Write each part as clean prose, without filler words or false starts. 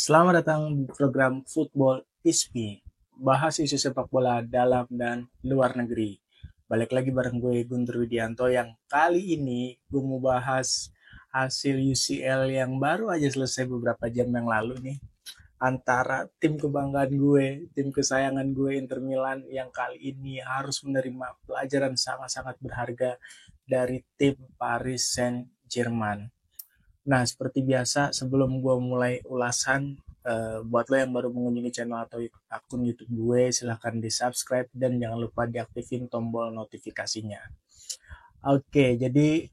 Selamat datang di program Football ISPI, bahas isu sepak bola dalam dan luar negeri. Balik lagi bareng gue Guntur Widianto yang kali ini gue mau bahas hasil UCL yang baru aja selesai beberapa jam yang lalu nih. Antara tim kebanggaan gue, tim kesayangan gue Inter Milan yang kali ini harus menerima pelajaran sangat-sangat berharga dari tim Paris Saint-Germain. Nah, seperti biasa, sebelum gue mulai ulasan, buat lo yang baru mengunjungi channel atau akun YouTube gue, silahkan di-subscribe dan jangan lupa diaktifin tombol notifikasinya. Oke, jadi,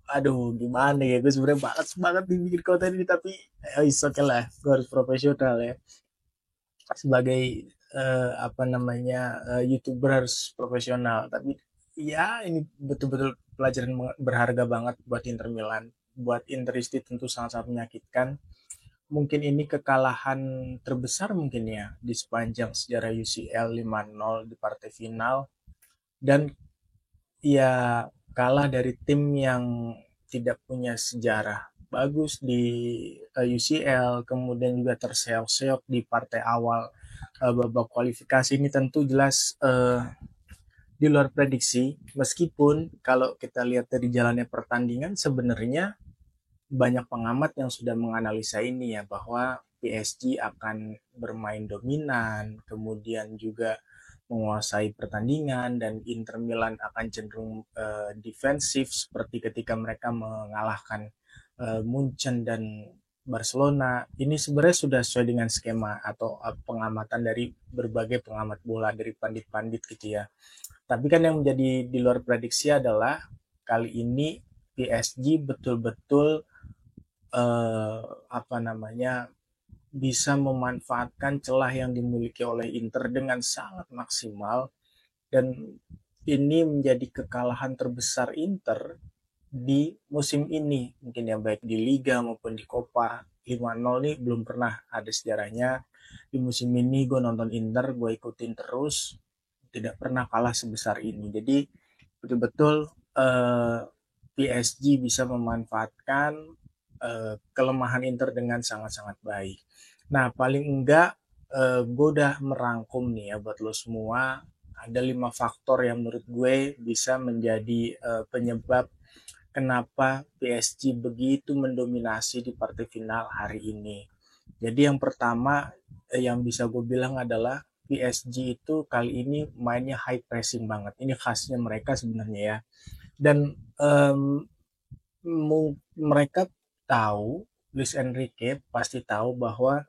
aduh, gimana ya, gue sebenarnya balas banget nih bikin konten ini, tapi is okay lah, gue harus profesional ya. Sebagai, apa namanya, YouTuber harus profesional, tapi ya ini betul-betul pelajaran berharga banget buat Inter Milan. Buat Interisti tentu sangat-sangat menyakitkan. Mungkin ini kekalahan terbesar mungkin ya di sepanjang sejarah UCL 5-0 di partai final, dan ya kalah dari tim yang tidak punya sejarah bagus di UCL, kemudian juga terseok-seok di partai awal babak kualifikasi. Ini tentu jelas di luar prediksi, meskipun kalau kita lihat dari jalannya pertandingan sebenarnya banyak pengamat yang sudah menganalisa ini ya, bahwa PSG akan bermain dominan, kemudian juga menguasai pertandingan, dan Inter Milan akan cenderung defensif seperti ketika mereka mengalahkan Munchen dan Barcelona. Ini sebenarnya sudah sesuai dengan skema atau pengamatan dari berbagai pengamat bola, dari pandit-pandit gitu ya. Tapi kan yang menjadi di luar prediksi adalah kali ini PSG betul-betul apa namanya, bisa memanfaatkan celah yang dimiliki oleh Inter dengan sangat maksimal, dan ini menjadi kekalahan terbesar Inter di musim ini mungkin ya, baik di Liga maupun di Copa. 5-0 nih belum pernah ada sejarahnya. Di musim ini gue nonton Inter, gue ikutin terus, tidak pernah kalah sebesar ini. Jadi betul-betul PSG bisa memanfaatkan kelemahan Inter dengan sangat-sangat baik. Nah, paling enggak gue udah merangkum nih ya buat lo semua. Ada 5 faktor yang menurut gue bisa menjadi penyebab kenapa PSG begitu mendominasi di partai final hari ini. Jadi yang pertama yang bisa gue bilang adalah PSG itu kali ini mainnya high pressing banget. Ini khasnya mereka sebenarnya ya. Dan mereka tahu, Luis Enrique pasti tahu bahwa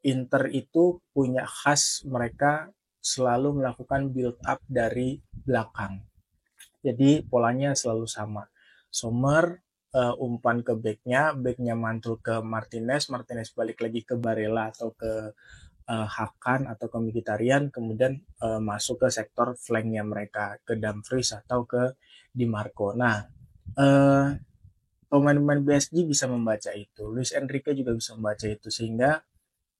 Inter itu punya khas, mereka selalu melakukan build up dari belakang. Jadi polanya selalu sama. Sommer umpan ke backnya mantul ke Martinez, Martinez balik lagi ke Barella atau ke Hakan atau ke Mkhitaryan, kemudian masuk ke sektor flanknya mereka, ke Dumfries atau ke Di Marco. Nah, eh, pemain-pemain PSG bisa membaca itu, Luis Enrique juga bisa membaca itu, sehingga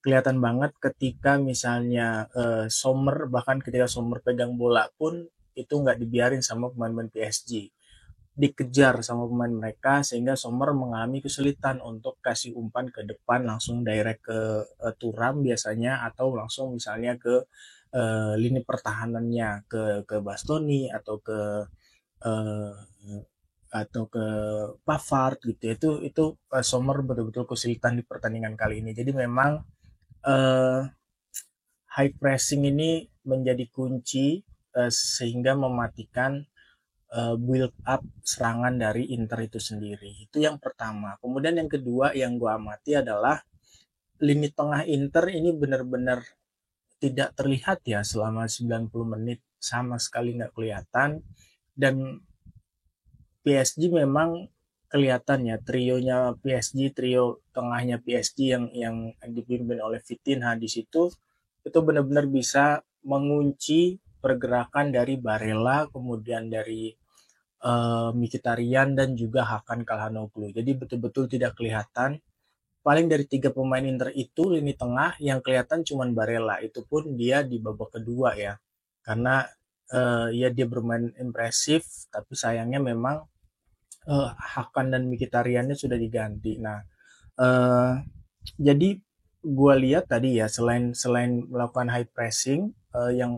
kelihatan banget ketika misalnya Sommer, bahkan ketika Sommer pegang bola pun itu nggak dibiarin sama pemain-pemain PSG, dikejar sama pemain mereka, sehingga Sommer mengalami kesulitan untuk kasih umpan ke depan langsung direct ke Thuram biasanya, atau langsung misalnya ke lini pertahanannya, ke Bastoni uh, atau ke Pavard gitu ya. Itu Sommer betul-betul kesulitan di pertandingan kali ini. Jadi memang uh, high pressing ini menjadi kunci sehingga mematikan build up serangan dari Inter itu sendiri. Itu yang pertama. Kemudian yang kedua yang gue amati adalah lini tengah Inter ini benar-benar tidak terlihat ya selama 90 menit, sama sekali nggak kelihatan. Dan PSG memang kelihatan ya, trionya PSG, trio tengahnya PSG yang dipimpin oleh Vitinha di situ itu benar-benar bisa mengunci pergerakan dari Barella, kemudian dari Mkhitaryan dan juga Hakan Calhanoglu. Jadi betul-betul tidak kelihatan. Paling dari 3 pemain Inter itu lini tengah yang kelihatan cuman Barella. Itu pun dia di babak kedua ya. Karena ya dia bermain impresif, tapi sayangnya memang Hakan dan Mkhitaryannya sudah diganti. Nah, jadi gue lihat tadi ya, selain selain melakukan high pressing,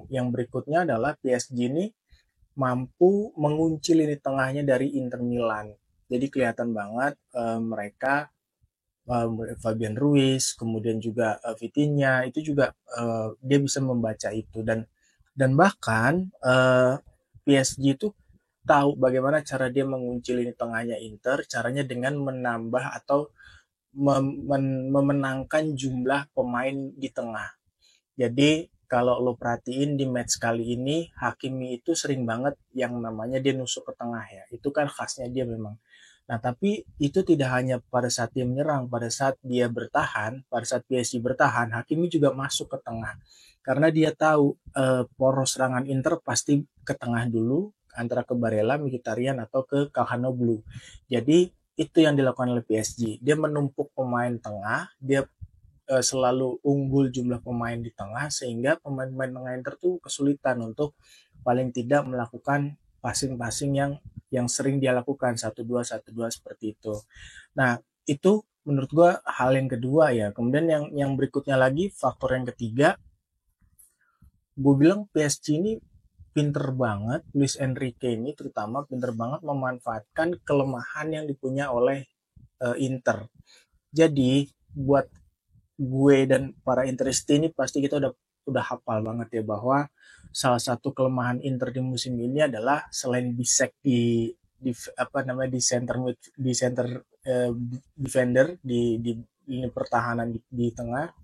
yang berikutnya adalah PSG ini mampu mengunci lini tengahnya dari Inter Milan. Jadi kelihatan banget mereka, Fabian Ruiz, kemudian juga Vitinha itu juga dia bisa membaca itu, dan bahkan PSG itu tahu bagaimana cara dia mengunci lini tengahnya Inter, caranya dengan menambah atau memenangkan jumlah pemain di tengah. Jadi kalau lo perhatiin di match kali ini, Hakimi itu sering banget yang namanya dia nusuk ke tengah ya. Itu kan khasnya dia memang. Nah, tapi itu tidak hanya pada saat dia menyerang, pada saat dia bertahan, pada saat PSG bertahan, Hakimi juga masuk ke tengah. Karena dia tahu poros serangan Inter pasti ke tengah dulu, antara ke Barella, Mkhitaryan, atau ke Calhanoglu. Jadi itu yang dilakukan oleh PSG. Dia menumpuk pemain tengah, dia selalu unggul jumlah pemain di tengah sehingga pemain-pemain tengah Inter tuh kesulitan untuk paling tidak melakukan passing-passing yang sering dia lakukan satu dua seperti itu. Nah, itu menurut gua hal yang kedua ya. Kemudian yang berikutnya lagi, faktor yang ketiga, gue bilang PSG ini pinter banget, Luis Enrique ini terutama pinter banget memanfaatkan kelemahan yang dipunya oleh Inter. Jadi buat gue dan para Interisti ini pasti kita udah hafal banget ya bahwa salah satu kelemahan Inter di musim ini adalah selain Bisek di apa namanya di center defender di lini pertahanan di tengah,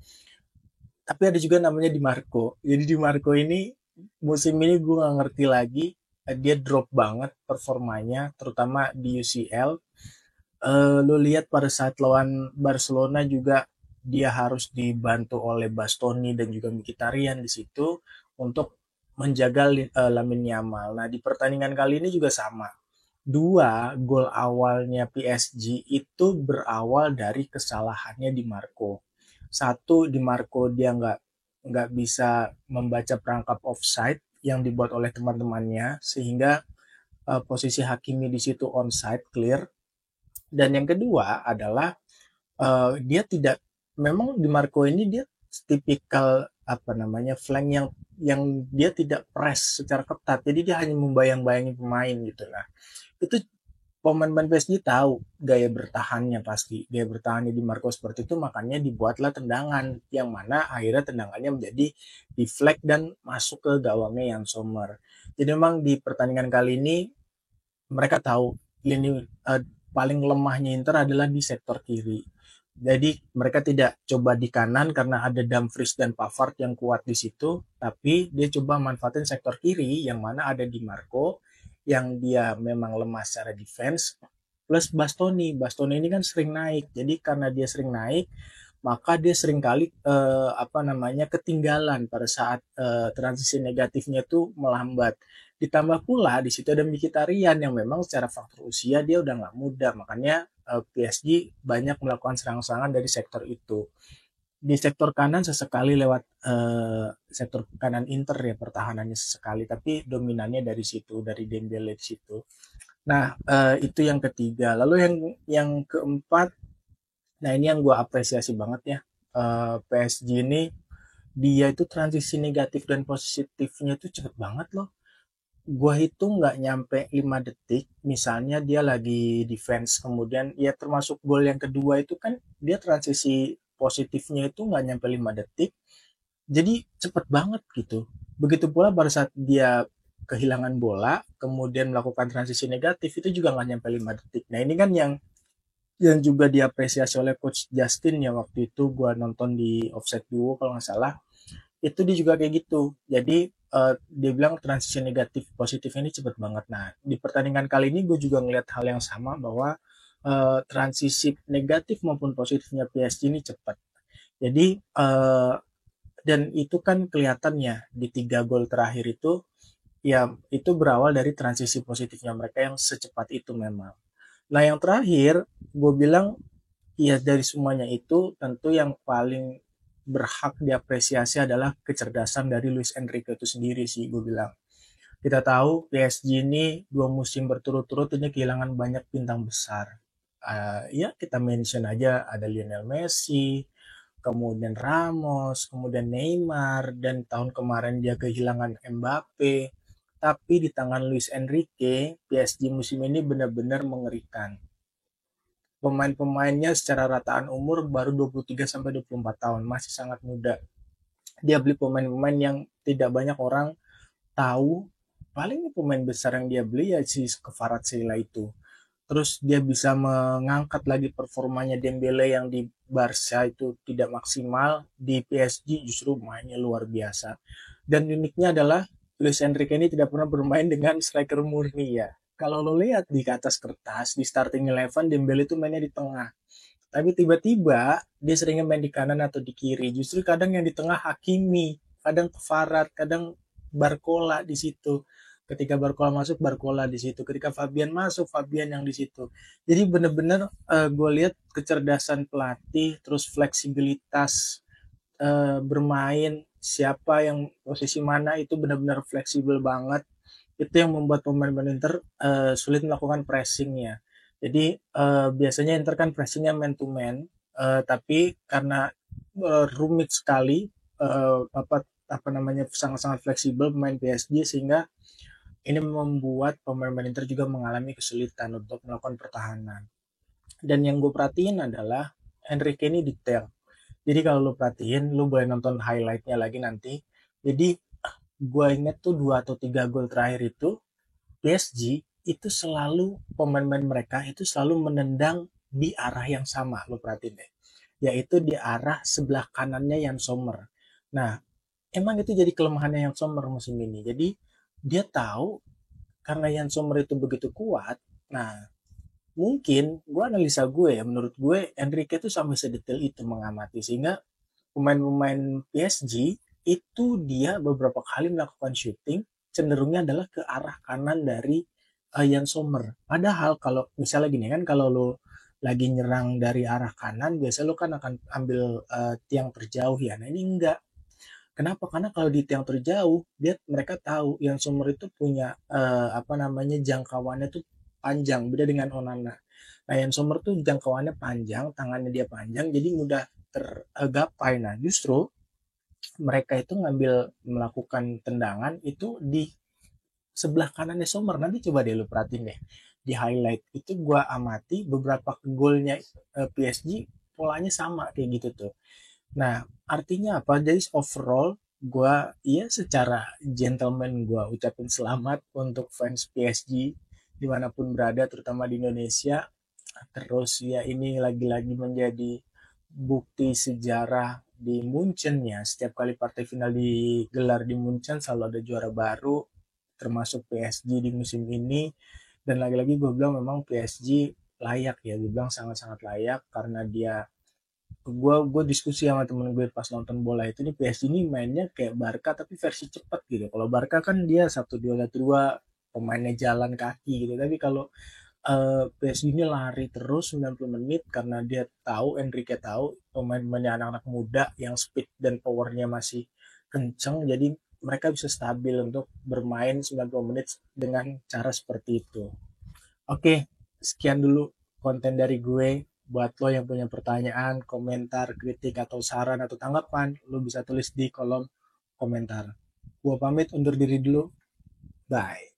tapi ada juga namanya Di Marco. Jadi Di Marco ini musim ini gue nggak ngerti lagi, dia drop banget performanya terutama di UCL. Lu lihat pada saat lawan Barcelona juga dia harus dibantu oleh Bastoni dan juga Mkhitaryan di situ untuk menjaga Lamine Yamal. Nah, di pertandingan kali ini juga sama. Dua gol awalnya PSG itu berawal dari kesalahannya Di Marco. Satu, Di Marco dia nggak bisa membaca perangkap offside yang dibuat oleh teman-temannya sehingga posisi Hakimi di situ onside clear. Dan yang kedua adalah dia tidak, memang Di Marco ini dia tipikal apa namanya flank yang dia tidak press secara ketat, jadi dia hanya membayang-bayangi pemain gitu. Nah, itu pemain-pemain PSG tahu gaya bertahannya, pasti gaya bertahannya Di Marco seperti itu, makanya dibuatlah tendangan yang mana akhirnya tendangannya menjadi deflect dan masuk ke gawangnya Jan Sommer. Jadi memang di pertandingan kali ini mereka tahu lini paling lemahnya Inter adalah di sektor kiri. Jadi mereka tidak coba di kanan karena ada Dumfries dan Pavard yang kuat di situ, tapi dia coba manfaatin sektor kiri yang mana ada Di Marco yang dia memang lemah secara defense, plus Bastoni. Bastoni ini kan sering naik. Jadi karena dia sering naik, maka dia sering kali apa namanya ketinggalan pada saat transisi negatifnya itu melambat. Ditambah pula di situ ada Mkhitaryan yang memang secara faktor usia dia udah nggak muda, makanya PSG banyak melakukan serangan-serangan dari sektor itu. Di sektor kanan sesekali lewat sektor kanan Inter ya, pertahanannya sesekali, tapi dominannya dari situ, dari Dembele di situ. Nah, itu yang ketiga. Lalu yang keempat, nah ini yang gue apresiasi banget ya. PSG ini dia itu transisi negatif dan positifnya itu cepet banget loh. Gue hitung nggak nyampe 5 detik, misalnya dia lagi defense, kemudian ya termasuk gol yang kedua itu kan dia transisi positifnya itu nggak nyampe 5 detik, jadi cepet banget gitu. Begitu pula pada saat dia kehilangan bola, kemudian melakukan transisi negatif, itu juga nggak nyampe 5 detik. Nah ini kan yang juga diapresiasi oleh Coach Justin ya, waktu itu gue nonton di Offside Duo kalau nggak salah, itu dia juga kayak gitu. Jadi dia bilang transisi negatif positif ini cepet banget. Nah, di pertandingan kali ini gue juga ngeliat hal yang sama bahwa transisi negatif maupun positifnya PSG ini cepat. Jadi dan itu kan kelihatannya di 3 gol terakhir itu ya itu berawal dari transisi positifnya mereka yang secepat itu memang. Nah, yang terakhir gue bilang ya dari semuanya itu tentu yang paling berhak diapresiasi adalah kecerdasan dari Luis Enrique itu sendiri sih, gue bilang. Kita tahu PSG ini 2 musim berturut-turut ini kehilangan banyak bintang besar. Ya kita mention aja ada Lionel Messi, kemudian Ramos, kemudian Neymar, dan tahun kemarin dia kehilangan Mbappe. Tapi di tangan Luis Enrique, PSG musim ini benar-benar mengerikan. Pemain-pemainnya secara rataan umur baru 23 sampai 24 tahun, masih sangat muda. Dia beli pemain-pemain yang tidak banyak orang tahu. Paling pemain besar yang dia beli ya si Kvaratskhelia itu. Terus dia bisa mengangkat lagi performanya Dembele yang di Barca itu tidak maksimal, di PSG justru mainnya luar biasa. Dan uniknya adalah Luis Enrique ini tidak pernah bermain dengan striker murni ya. Kalau lo lihat di atas kertas di starting eleven Dembele itu mainnya di tengah. Tapi tiba-tiba dia seringnya main di kanan atau di kiri. Justru kadang yang di tengah Hakimi, kadang Kvarat, kadang Barcola di situ. Ketika Barcola masuk, Barcola di situ. Ketika Fabian masuk, Fabian yang di situ. Jadi benar-benar gue lihat kecerdasan pelatih, terus fleksibilitas bermain, siapa yang posisi mana itu benar-benar fleksibel banget. Itu yang membuat pemain-pemain Inter sulit melakukan pressingnya. Jadi biasanya Inter kan pressingnya man to man, tapi karena rumit sekali apa namanya sangat-sangat fleksibel pemain PSG sehingga ini membuat pemain-pemain Inter juga mengalami kesulitan untuk melakukan pertahanan. Dan yang gue perhatiin adalah Enrique ini detail. Jadi kalau lu perhatiin, lu boleh nonton highlightnya lagi nanti. Jadi gue inget tuh 2 atau 3 gol terakhir itu PSG itu selalu pemain-pemain mereka itu selalu menendang di arah yang sama, lo perhatiin deh. Yaitu di arah sebelah kanannya Jan Sommer. Nah, emang itu jadi kelemahannya Jan Sommer musim ini. Jadi dia tahu karena Jan Sommer itu begitu kuat. Nah, mungkin gue analisa gue ya, menurut gue Enrique itu sampai sedetail itu mengamati sehingga pemain-pemain PSG itu dia beberapa kali melakukan shooting cenderungnya adalah ke arah kanan dari Jan Sommer. Padahal kalau misalnya gini kan kalau lo lagi nyerang dari arah kanan biasanya lo kan akan ambil tiang terjauh ya. Nah ini enggak. Kenapa? Karena kalau di tiang terjauh dia mereka tahu Jan Sommer itu punya apa namanya jangkauannya tuh panjang beda dengan Onana. Nah Jan Sommer tuh jangkauannya panjang, tangannya dia panjang jadi mudah tergapai. Nah justru mereka itu melakukan tendangan itu di sebelah kanannya Sommer. Nanti coba deh lu perhatiin deh di highlight itu gua amati beberapa golnya PSG polanya sama kayak gitu tuh. Nah artinya apa? Jadi overall gua ya secara gentleman gua ucapin selamat untuk fans PSG dimanapun berada terutama di Indonesia. Terus ya ini lagi-lagi menjadi bukti sejarah di Munchen ya. Setiap kali partai final digelar di Munchen selalu ada juara baru, termasuk PSG di musim ini. Dan lagi-lagi gue bilang memang PSG layak ya, gue bilang sangat-sangat layak karena dia gue diskusi sama temen gue pas nonton bola itu nih PSG ini mainnya kayak Barca tapi versi cepat gitu. Kalau Barca kan dia 1-2 1-2 pemainnya jalan kaki gitu. Tapi kalau PSG ini lari terus 90 menit karena dia tahu Enrique tahu pemain-pemainnya anak-anak muda yang speed dan powernya masih kenceng jadi mereka bisa stabil untuk bermain 90 menit dengan cara seperti itu. Oke, sekian dulu konten dari gue. Buat lo yang punya pertanyaan, komentar, kritik, atau saran atau tanggapan, lo bisa tulis di kolom komentar. Gue pamit undur diri dulu. Bye.